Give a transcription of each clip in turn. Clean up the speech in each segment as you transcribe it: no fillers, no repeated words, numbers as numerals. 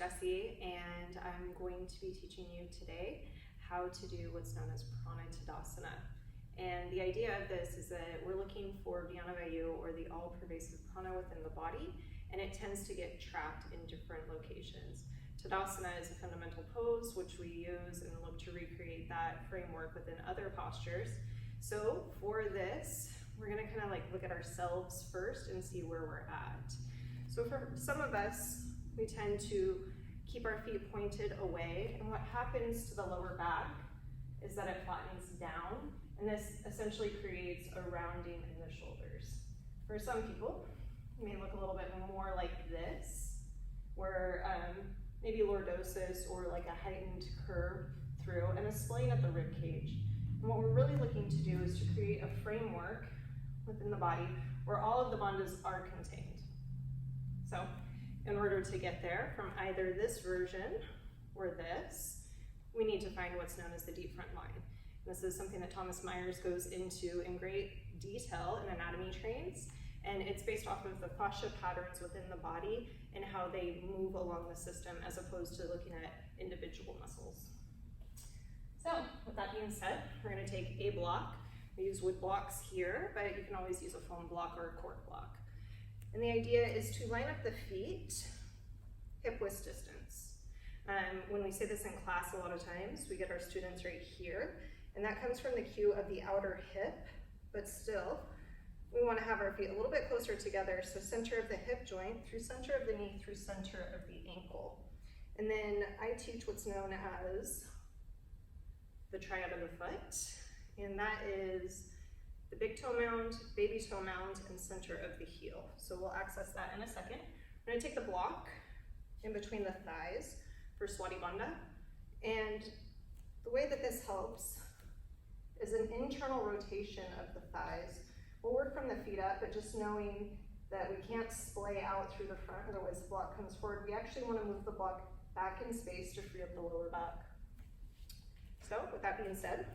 Jessie, and I'm going to be teaching you today how to do what's known as Prana Tadasana. And the idea of this is that we're looking for Jnana Vayu, or the all-pervasive prana within the body, and it tends to get trapped in different locations. Tadasana is a fundamental pose which we use and look to recreate that framework within other postures. So for this, we're going to kind of like look at ourselves first and see where we're at. So for some of us, we tend to keep our feet pointed away, and what happens to the lower back is that it flattens down, and this essentially creates a rounding in the shoulders. For some people, it may look a little bit more like this, where maybe lordosis or like a heightened curve through and a splaying at the rib cage. And what we're really looking to do is to create a framework within the body where all of the bandhas are contained. So in order to get there from either this version or this, we need to find what's known as the deep front line. This is something that Thomas Myers goes into in great detail in anatomy trains, and it's based off of the fascia patterns within the body and how they move along the system as opposed to looking at individual muscles. So with that being said, we're going to take a block. We use wood blocks here, but you can always use a foam block or a cork block. And the idea is to line up the feet hip-width distance. When we say this in class a lot of times, we get our students right here, and that comes from the cue of the outer hip, but still, we want to have our feet a little bit closer together, so center of the hip joint, through center of the knee, through center of the ankle. And then I teach what's known as the triad of the foot, and that is the big toe mound, baby toe mound, and center of the heel. So we'll access that in a second. I'm going to take the block in between the thighs for Swati Bandha, and the way that this helps is an internal rotation of the thighs. We'll work from the feet up, but just knowing that we can't splay out through the front, otherwise the block comes forward. We actually want to move the block back in space to free up the lower back. So with that being said,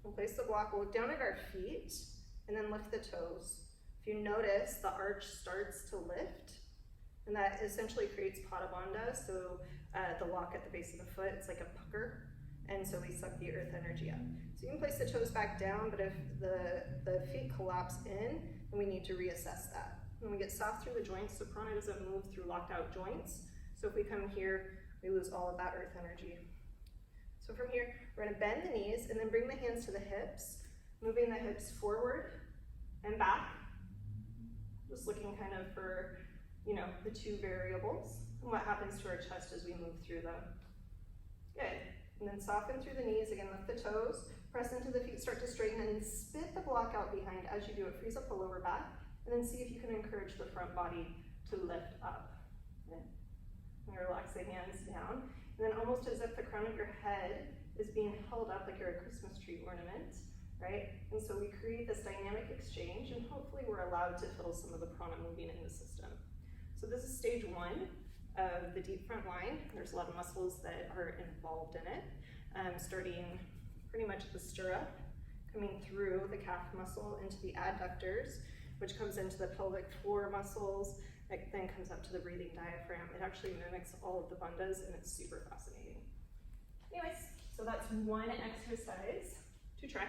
we'll place the block, we'll look down at our feet, and then lift the toes. If you notice, the arch starts to lift, and that essentially creates Pada Bandha, so the lock at the base of the foot, it's like a pucker, and so we suck the earth energy up. So you can place the toes back down, but if the feet collapse in, then we need to reassess that. When we get soft through the joints, the prana doesn't move through locked out joints, so if we come here, we lose all of that earth energy. So from here, we're going to bend the knees and then bring the hands to the hips, moving the hips forward and back. Just looking kind of for, the two variables and what happens to our chest as we move through them. Good. And then soften through the knees. Again, lift the toes, press into the feet, start to straighten, and then spit the block out behind as you do it. Frees up the lower back, and then see if you can encourage the front body to lift up. Good. And relax the hands down. And then almost as if the crown of your head is being held up like you're a Christmas tree ornament, right? And so we create this dynamic exchange, and hopefully we're allowed to feel some of the prana moving in the system. So this is stage one of the deep front line. There's a lot of muscles that are involved in it, starting pretty much at the stirrup, coming through the calf muscle into the adductors, which comes into the pelvic floor muscles. It then comes up to the breathing diaphragm. It actually mimics all of the bandhas, and it's super fascinating. Anyways, so that's one exercise to try.